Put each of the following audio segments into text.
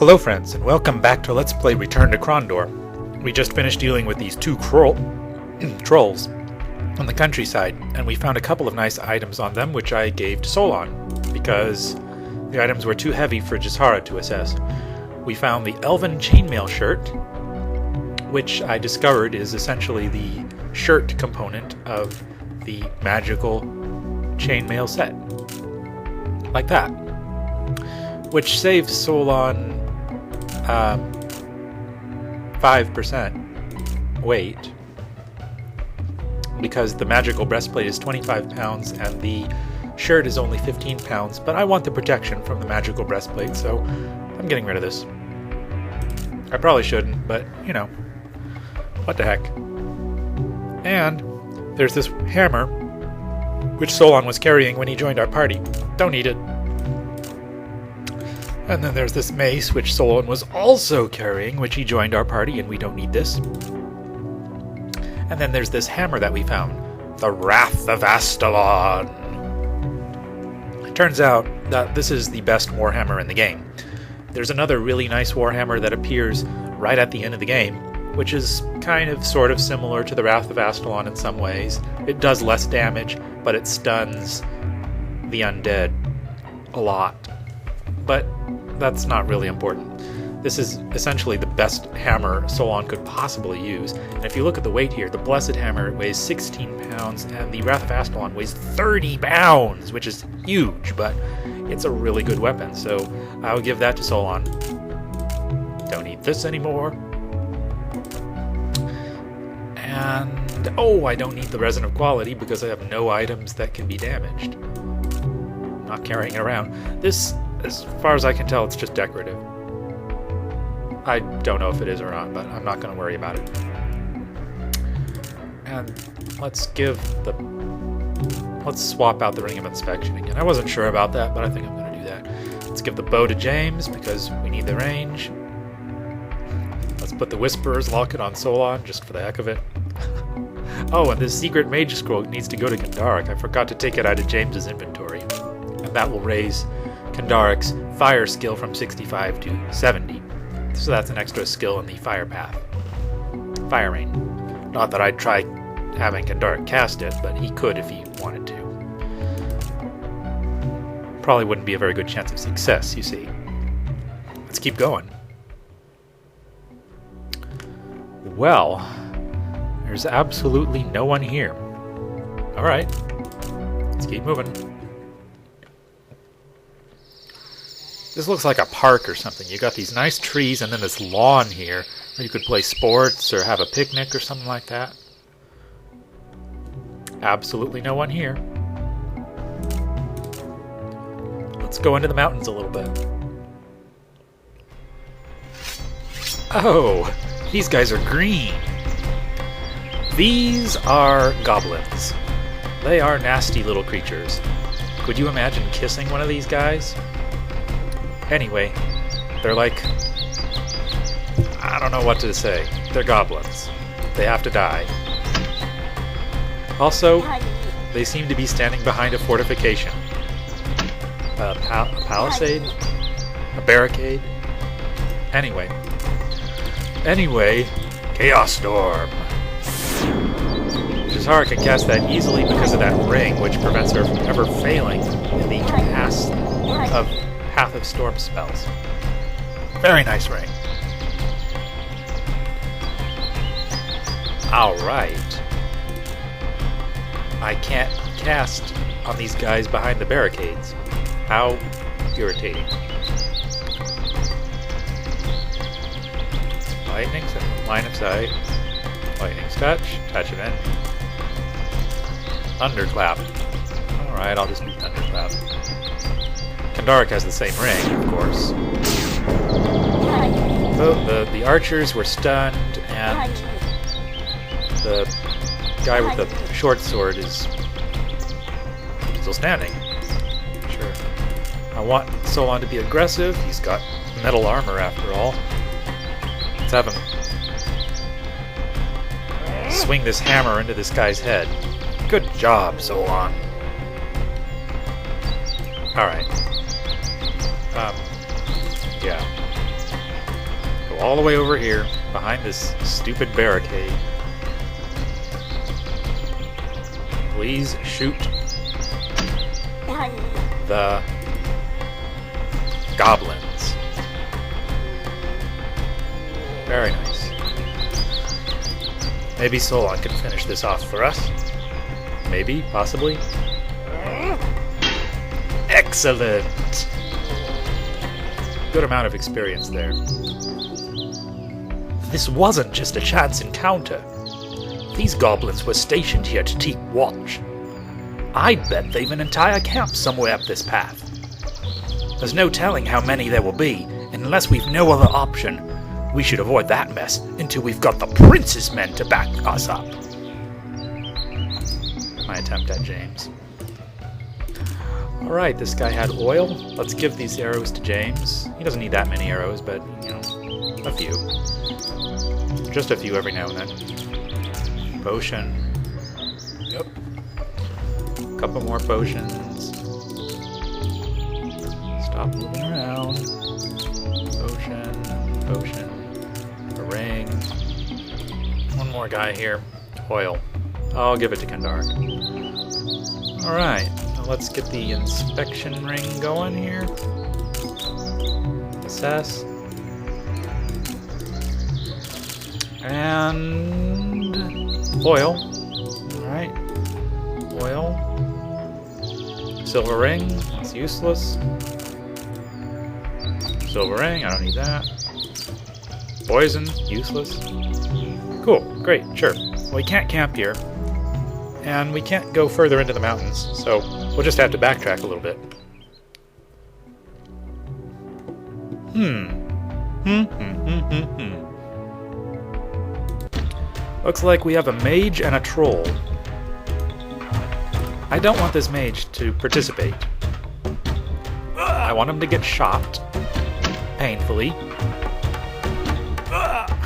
Hello friends, and welcome back to Let's Play Return to Krondor. We just finished dealing with these two trolls on the countryside, and we found a couple of nice items on them which I gave to Solon, because the items were too heavy for Jishara to assess. We found the Elven Chainmail shirt, which I discovered is essentially the shirt component of the magical chainmail set. Like that. Which saves Solon 5% weight, because the magical breastplate is 25 pounds and the shirt is only 15 pounds, but I want the protection from the magical breastplate, so I'm getting rid of this. I probably shouldn't, but, you know, what the heck. And there's this hammer, which Solon was carrying when he joined our party. Don't need it. And then there's this mace, which Solon was also carrying, which he joined our party, and we don't need this. And then there's this hammer that we found, the Wrath of Astalon. It turns out that this is the best warhammer in the game. There's another really nice warhammer that appears right at the end of the game, which is kind of sort of similar to the Wrath of Astalon in some ways. It does less damage, but it stuns the undead a lot. But that's not really important. This is essentially the best hammer Solon could possibly use. And if you look at the weight here, the Blessed Hammer weighs 16 pounds and the Wrath of Astalon weighs 30 pounds, which is huge, but it's a really good weapon. So I'll give that to Solon. Don't need this anymore. And, oh, I don't need the Resin of Quality because I have no items that can be damaged. I'm not carrying it around. This, as far as I can tell, it's just decorative. I don't know if it is or not, but I'm not going to worry about it. And let's swap out the Ring of Inspection again. I wasn't sure about that, but I think I'm going to do that. Let's give the bow to James because we need the range. Let's put the Whisperer's Locket on Solon just for the heck of it. Oh, and this secret mage scroll needs to go to Krondor. I forgot to take it out of James's inventory. And that will raise Kondoric's fire skill from 65 to 70. So that's an extra skill in the fire path. Fire rain. Not that I'd try having Krondoric cast it, but he could if he wanted to. Probably wouldn't be a very good chance of success, you see. Let's keep going. Well, there's absolutely no one here. Alright, let's keep moving. This looks like a park or something. You got these nice trees and then this lawn here where you could play sports or have a picnic or something like that. Absolutely no one here. Let's go into the mountains a little bit. Oh, these guys are green. These are goblins. They are nasty little creatures. Could you imagine kissing one of these guys? Anyway, they're like, I don't know what to say. They're goblins. They have to die. Also, they seem to be standing behind a fortification. A palisade? A barricade? Anyway, Chaos Storm. Jishara can cast that easily because of that ring, which prevents her from ever failing in the Path of Storm spells. Very nice ring. Alright. I can't cast on these guys behind the barricades. How irritating. Lightning, line of sight. Lightning's touch. Touch of enemy. Thunderclap. Alright, I'll just do Thunderclap. Krondoric has the same ring, of course. The archers were stunned, and the guy with the short sword is still standing. Sure. I want Solon to be aggressive. He's got metal armor after all. Let's have him swing this hammer into this guy's head. Good job, Solon. Alright. Yeah. all the way over here, behind this stupid barricade. Please shoot the goblins. Very nice. Maybe Solon can finish this off for us. Maybe, possibly. Excellent! Good amount of experience there. This wasn't just a chance encounter. These goblins were stationed here to keep watch. I'd bet they've an entire camp somewhere up this path. There's no telling how many there will be, and unless we've no other option, we should avoid that mess until we've got the prince's men to back us up. My attempt at James. Alright, this guy had oil. Let's give these arrows to James. He doesn't need that many arrows, but, you know, a few. Just a few every now and then. Potion. Yep. A couple more potions. Stop moving around. Potion. Potion. A ring. One more guy here. Oil. I'll give it to Krondor. Alright. Let's get the inspection ring going here. Assess. And oil. Alright. Oil. Silver ring. That's useless. Silver ring. I don't need that. Poison. Useless. Cool. Great. Sure. Well, we can't camp here. And we can't go further into the mountains, so we'll just have to backtrack a little bit. Looks like we have a mage and a troll. I don't want this mage to participate. I want him to get shot. Painfully.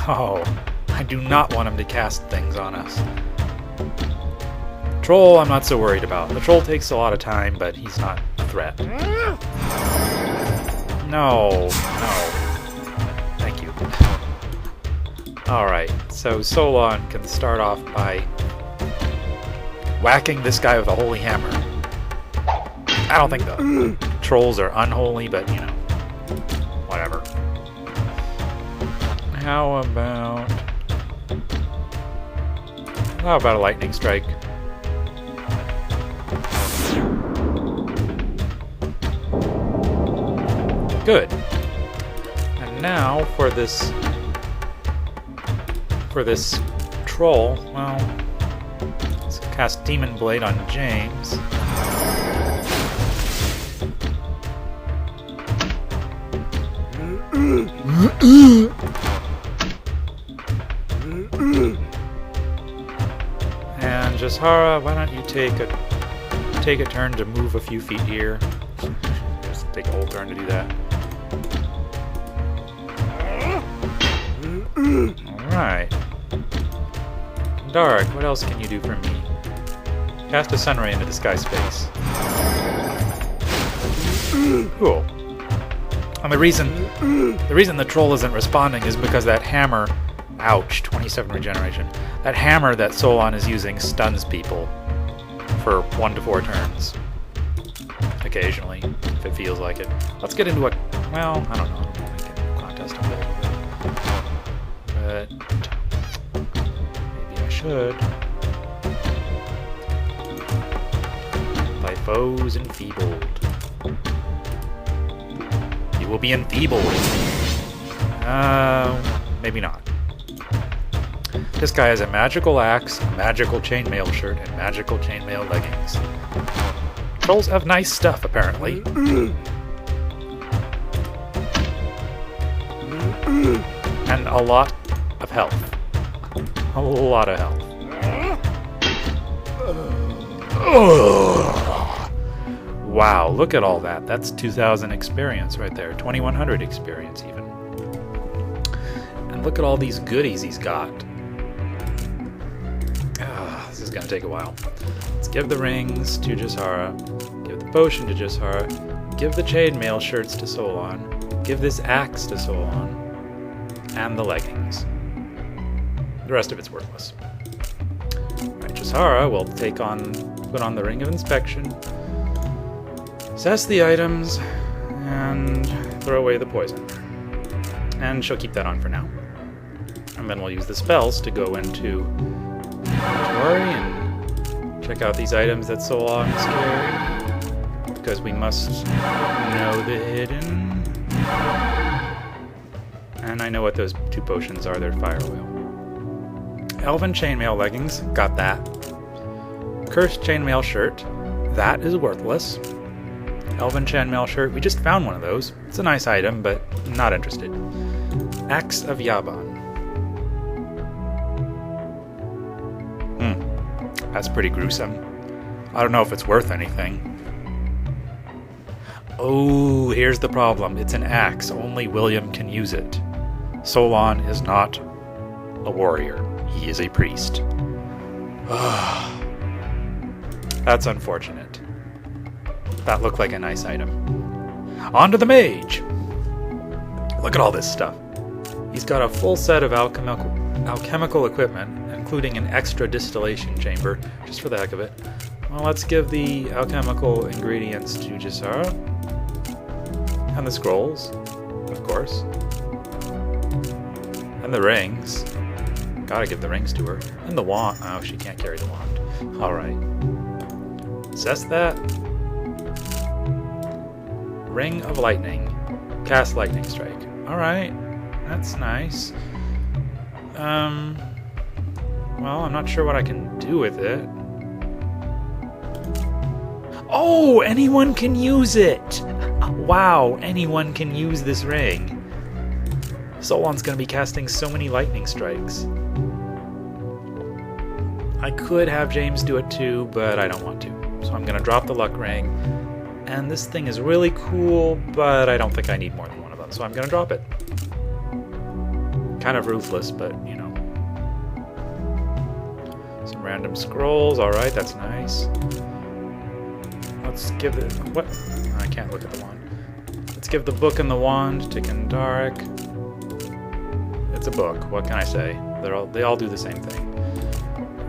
Oh, I do not want him to cast things on us. Troll, I'm not so worried about. The troll takes a lot of time, but he's not a threat. No, no. Thank you. Alright, so Solon can start off by whacking this guy with a holy hammer. I don't think the trolls are unholy, but, you know, whatever. How about a lightning strike? Good. And now for this troll, well, let's cast Demon Blade on James. And Jashara, why don't you take a turn to move a few feet here? Just take a whole turn to do that. Alright. Dark, what else can you do for me? Cast a sunray into the sky space. Cool. And the reason the troll isn't responding is because that hammer, ouch, 27 regeneration. That hammer that Solon is using stuns people for 1 to 4 turns. Occasionally, if it feels like it. Let's get into a, well, I don't know. I don't want to make a contest of it. But maybe I should. Thy foes enfeebled. You will be enfeebled. Maybe not. This guy has a magical axe, a magical chainmail shirt, and magical chainmail leggings. Trolls have nice stuff, apparently. And a lot of health. A lot of health. Wow, look at all that. That's 2,000 experience right there. 2,100 experience, even. And look at all these goodies he's got. This is going to take a while. Let's give the rings to Jashara. Give the potion to Jashara. Give the chainmail shirts to Solon. Give this axe to Solon. and the leggings. The rest of it's worthless. Alright, Jisara will put on the Ring of Inspection, assess the items, and throw away the poison. And she'll keep that on for now. And then we'll use the spells to go into inventory and check out these items that Solon is carrying, because we must know the hidden. And I know what those 2 potions are. They're fire oil. Elven chainmail leggings, got that. Cursed chainmail shirt, that is worthless. Elven chainmail shirt, we just found one of those. It's a nice item, but not interested. Axe of Yaban. That's pretty gruesome. I don't know if it's worth anything. Oh, here's the problem. It's an axe. Only William can use it. Solon is not a warrior. He is a priest. That's unfortunate. That looked like a nice item. On to the mage! Look at all this stuff. He's got a full set of alchemical equipment, including an extra distillation chamber, just for the heck of it. Well, let's give the alchemical ingredients to Jisara. And the scrolls, of course. And the rings. Gotta give the rings to her. And the wand. Oh, she can't carry the wand. Alright. Assess that. Ring of Lightning. Cast Lightning Strike. Alright. That's nice. Well, I'm not sure what I can do with it. Oh, anyone can use it! Wow, anyone can use this ring. Solon's gonna be casting so many lightning strikes. I could have James do it too, but I don't want to. So I'm gonna drop the luck ring. And this thing is really cool, but I don't think I need more than one of them, so I'm gonna drop it. Kind of ruthless, but you know. Some random scrolls, alright, that's nice. Let's give it... what? I can't look at the wand. Let's give the book and the wand to Kendarik. It's a book, what can I say? They all do the same thing.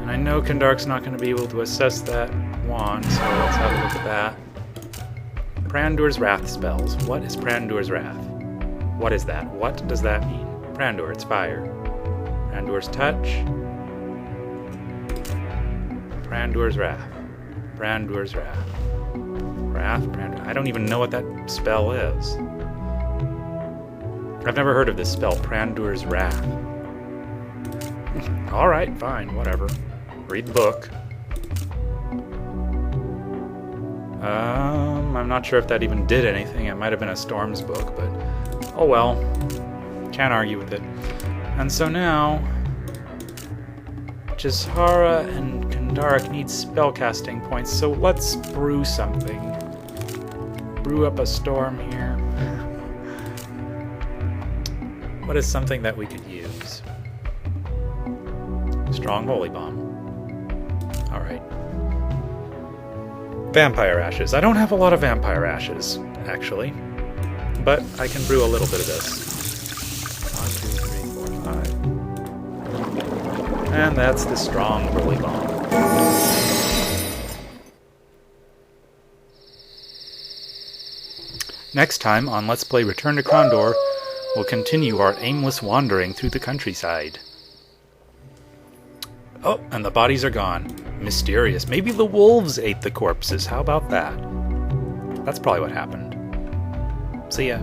And I know Kendarik's not going to be able to assess that wand, so let's have a look at that. Prandur's Wrath spells. What is Prandur's Wrath? What is that? What does that mean? Prandur, it's fire. Prandur's Touch. Prandur's Wrath. Prandur's Wrath. Brandur. I don't even know what that spell is. I've never heard of this spell, Prandur's Wrath. Alright, fine, whatever. Read the book. I'm not sure if that even did anything. It might have been a Storm's book, but oh well. Can't argue with it. And so now, Jisara and Kendarik need spellcasting points, so let's brew something. Brew up a storm here. What is something that we could use? Strong Holy Bomb. Alright. Vampire Ashes. I don't have a lot of Vampire Ashes, actually. But I can brew a little bit of this. 1, 2, 3, 4, 5. And that's the Strong Holy Bomb. Next time on Let's Play Return to Krondor, we'll continue our aimless wandering through the countryside. Oh, and the bodies are gone. Mysterious. Maybe the wolves ate the corpses. How about that? That's probably what happened. See ya.